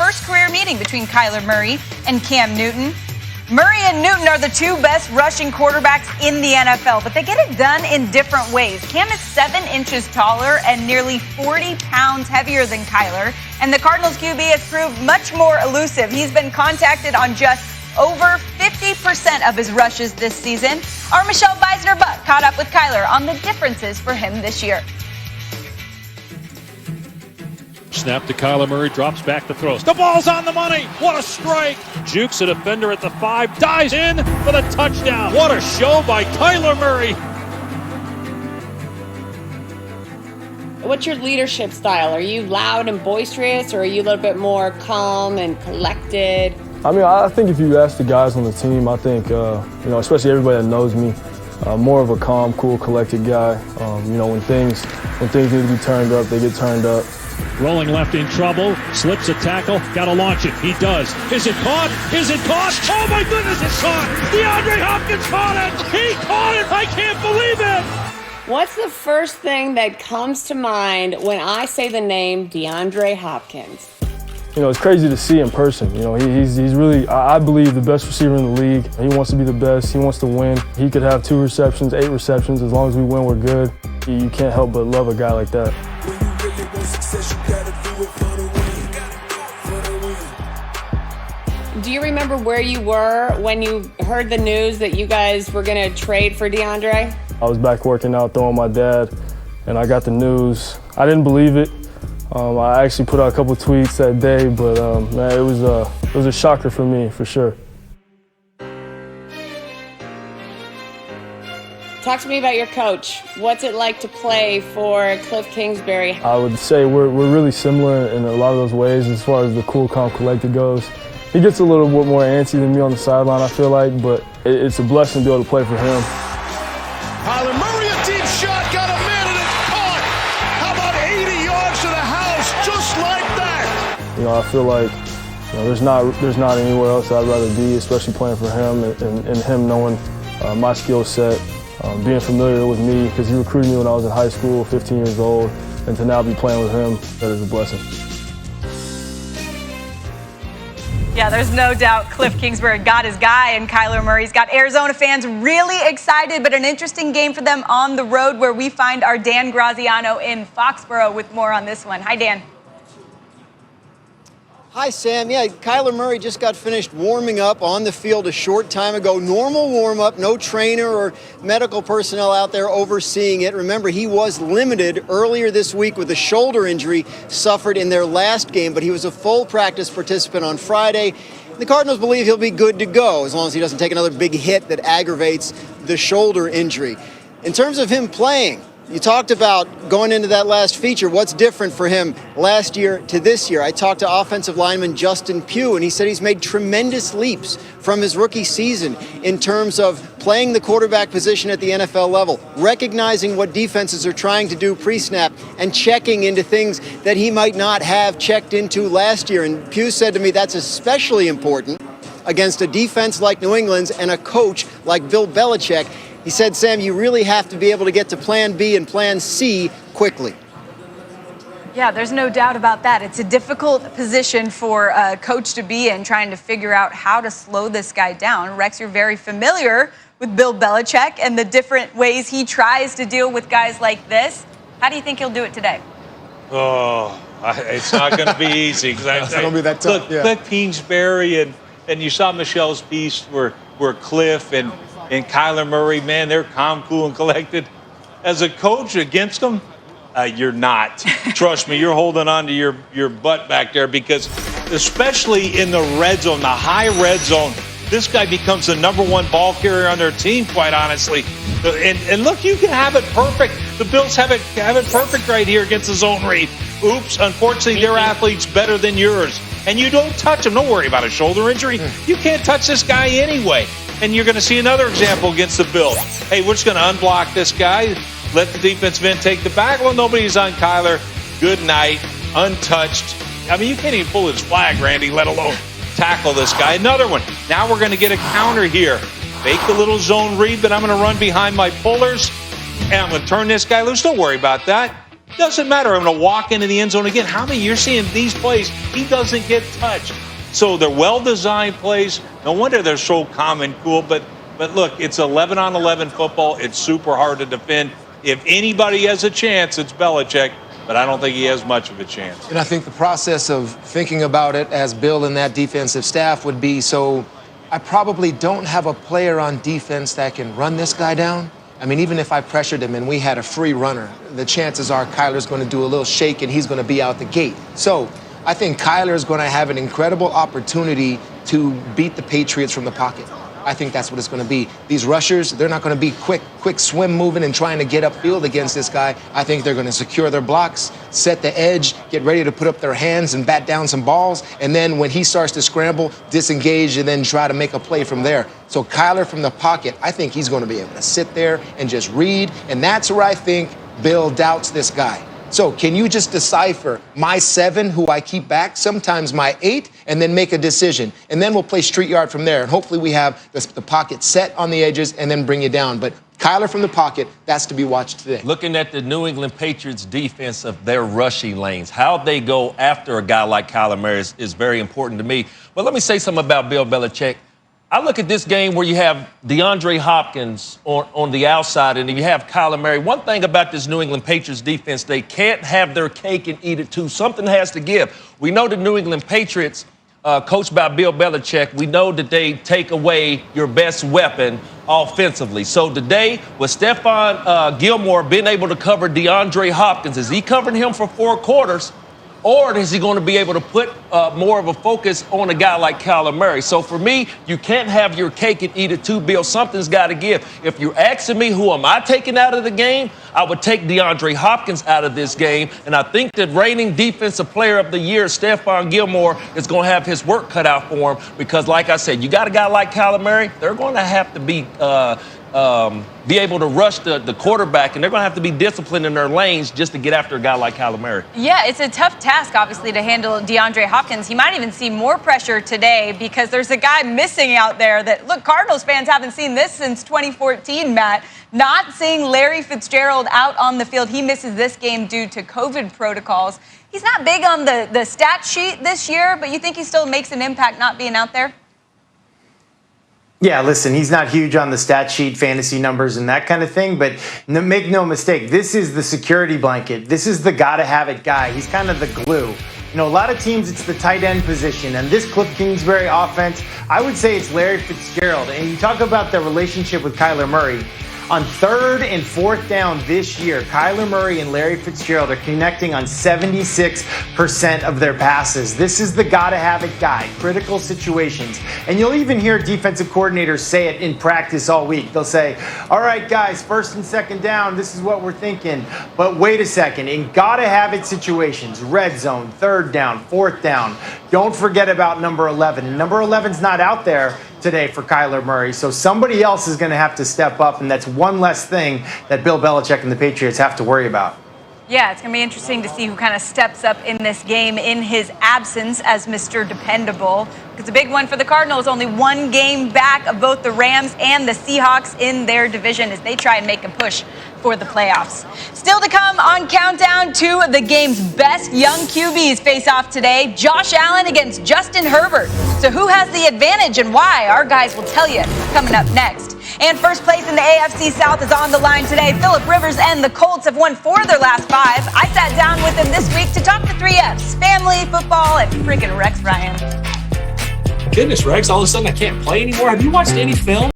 first career meeting between Kyler Murray and Cam Newton. Murray and Newton are the two best rushing quarterbacks in the NFL, but they get it done in different ways. Cam is 7 inches taller and nearly 40 pounds heavier than Kyler, and the Cardinals QB has proved much more elusive. He's been contacted on just over 50% of his rushes this season. Our Michelle Beisner-Butt caught up with Kyler on the differences for him this year. Snap to Kyler Murray, drops back to throws. The ball's on the money. What a strike. Jukes a defender at the 5, dives in for the touchdown. What a show by Kyler Murray. What's your leadership style? Are you loud and boisterous, or are you a little bit more calm and collected? I mean, I think if you ask the guys on the team, I think, especially everybody that knows me, more of a calm, cool, collected guy. When things need to be turned up, they get turned up. Rolling left in trouble, slips a tackle, gotta launch it. He does. Is it caught? Is it caught? Oh my goodness, it's caught! DeAndre Hopkins caught it! He caught it! I can't believe it! What's the first thing that comes to mind when I say the name DeAndre Hopkins? It's crazy to see in person. He's really, I believe, the best receiver in the league. He wants to be the best. He wants to win. He could have 2 receptions, 8 receptions. As long as we win, we're good. You can't help but love a guy like that. Do you remember where you were when you heard the news that you guys were going to trade for DeAndre? I was back working out, throwing my dad, and I got the news. I didn't believe it. I actually put out a couple tweets that day, but it was a shocker for me, for sure. Talk to me about your coach. What's it like to play for Cliff Kingsbury? I would say we're really similar in a lot of those ways as far as the cool, calm, collected goes. He gets a little bit more antsy than me on the sideline, I feel like, but it's a blessing to be able to play for him. Kyler Murray, a deep shot, got a man and it's caught. How about 80 yards to the house, just like that? I feel like there's not anywhere else I'd rather be, especially playing for him and him knowing my skill set, being familiar with me, because he recruited me when I was in high school, 15 years old, and to now be playing with him, that is a blessing. Yeah, there's no doubt Cliff Kingsbury got his guy, and Kyler Murray's got Arizona fans really excited, but an interesting game for them on the road, where we find our Dan Graziano in Foxborough with more on this one. Hi, Dan. Hi, Sam. Yeah, Kyler Murray just got finished warming up on the field a short time ago. Normal warm-up, no trainer or medical personnel out there overseeing it. Remember, he was limited earlier this week with a shoulder injury suffered in their last game, but he was a full practice participant on Friday. The Cardinals believe he'll be good to go as long as he doesn't take another big hit that aggravates the shoulder injury. In terms of him playing, you talked about going into that last feature. What's different for him last year to this year? I talked to offensive lineman Justin Pugh, and he said he's made tremendous leaps from his rookie season in terms of playing the quarterback position at the NFL level, recognizing what defenses are trying to do pre-snap, and checking into things that he might not have checked into last year. And Pugh said to me that's especially important against a defense like New England's and a coach like Bill Belichick. He said, Sam, you really have to be able to get to plan B and plan C quickly. Yeah, there's no doubt about that. It's a difficult position for a coach to be in, trying to figure out how to slow this guy down. Rex, you're very familiar with Bill Belichick and the different ways he tries to deal with guys like this. How do you think he'll do it today? It's not going to be easy. It's not going to be that tough. Look, Cliff Kingsbury and you saw Michelle's piece where Cliff and Kyler Murray, man, they're calm, cool, and collected. As a coach against them, you're not. Trust me, you're holding on to your butt back there, because especially in the red zone, the high red zone, this guy becomes the #1 ball carrier on their team, quite honestly. And look, you can have it perfect. The Bills have it perfect right here against the zone read. Oops, unfortunately, their athlete's better than yours. And you don't touch him. Don't worry about a shoulder injury. You can't touch this guy anyway. And you're going to see another example against the Bills. Hey, we're just going to unblock this guy, let the defensive end take the back. Well, nobody's on Kyler. Good night, untouched. I mean, you can't even pull his flag, Randy, let alone tackle this guy. Another one. Now we're going to get a counter here. Fake the little zone read, but I'm going to run behind my pullers, and I'm going to turn this guy loose. Don't worry about that. Doesn't matter. I'm going to walk into the end zone again. How many you're seeing these plays? He doesn't get touched. So they're well-designed plays. No wonder they're so calm and cool. But look, it's 11-on-11 football. It's super hard to defend. If anybody has a chance, it's Belichick. But I don't think he has much of a chance. And I think the process of thinking about it as Bill and that defensive staff would be, so I probably don't have a player on defense that can run this guy down. I mean, even if I pressured him and we had a free runner, the chances are Kyler's going to do a little shake and he's going to be out the gate. So I think Kyler's going to have an incredible opportunity to beat the Patriots from the pocket. I think that's what it's going to be. These rushers, they're not going to be quick swim moving and trying to get upfield against this guy. I think they're going to secure their blocks, set the edge, get ready to put up their hands and bat down some balls. And then when he starts to scramble, disengage and then try to make a play from there. So Kyler from the pocket, I think he's going to be able to sit there and just read. And that's where I think Bill doubts this guy. So can you just decipher my 7, who I keep back, sometimes my 8, and then make a decision? And then we'll play street yard from there. And hopefully we have the pocket set on the edges and then bring you down. But Kyler from the pocket, that's to be watched today. Looking at the New England Patriots defense of their rushing lanes, how they go after a guy like Kyler Murray is very important to me. But let me say something about Bill Belichick. I look at this game where you have DeAndre Hopkins on the outside and you have Kyler Murray. One thing about this New England Patriots defense, they can't have their cake and eat it too. Something has to give. We know the New England Patriots, coached by Bill Belichick, we know that they take away your best weapon offensively. So today, with Stephon Gilmore being able to cover DeAndre Hopkins, is he covering him for 4 quarters? Or is he going to be able to put more of a focus on a guy like Kyler Murray? So for me, you can't have your cake and eat it too, Bill. Something's got to give. If you're asking me who am I taking out of the game, I would take DeAndre Hopkins out of this game. And I think that reigning defensive player of the year, Stephon Gilmore, is going to have his work cut out for him. Because like I said, you got a guy like Kyler Murray, they're going to have to be able to rush the quarterback, and they're going to have to be disciplined in their lanes just to get after a guy like Kyler Murray. Yeah, it's a tough task, obviously, to handle DeAndre Hopkins. He might even see more pressure today because there's a guy missing out there that, look, Cardinals fans haven't seen this since 2014, Matt. Not seeing Larry Fitzgerald out on the field. He misses this game due to COVID protocols. He's not big on the stat sheet this year, but you think he still makes an impact not being out there? Yeah, listen, he's not huge on the stat sheet, fantasy numbers, and that kind of thing, but make no mistake, this is the security blanket. This is the gotta-have-it guy. He's kind of the glue. You know, a lot of teams, it's the tight end position, and this Cliff Kingsbury offense, I would say it's Larry Fitzgerald. And you talk about the relationship with Kyler Murray. On 3rd and 4th down this year, Kyler Murray and Larry Fitzgerald are connecting on 76% of their passes. This is the gotta-have-it guy, critical situations. And you'll even hear defensive coordinators say it in practice all week. They'll say, all right, guys, 1st and 2nd down, this is what we're thinking. But wait a second, in gotta-have-it situations, red zone, 3rd down, 4th down, don't forget about number 11. And number 11's not out there today for Kyler Murray. So somebody else is going to have to step up, and that's one less thing that Bill Belichick and the Patriots have to worry about. Yeah, it's going to be interesting to see who kind of steps up in this game in his absence as Mr. Dependable. It's a big one for the Cardinals, only 1 game back of both the Rams and the Seahawks in their division as they try and make a push for the playoffs. Still to come on Countdown, 2 of the game's best young QBs face off today. Josh Allen against Justin Herbert. So who has the advantage and why? Our guys will tell you coming up next. And first place in the AFC South is on the line today. Phillip Rivers and the Colts have won 4 of their last 5. I sat down with him this week to talk the 3 Fs: family, football, and freaking Rex Ryan. Goodness, Rex, all of a sudden I can't play anymore. Have you watched any film?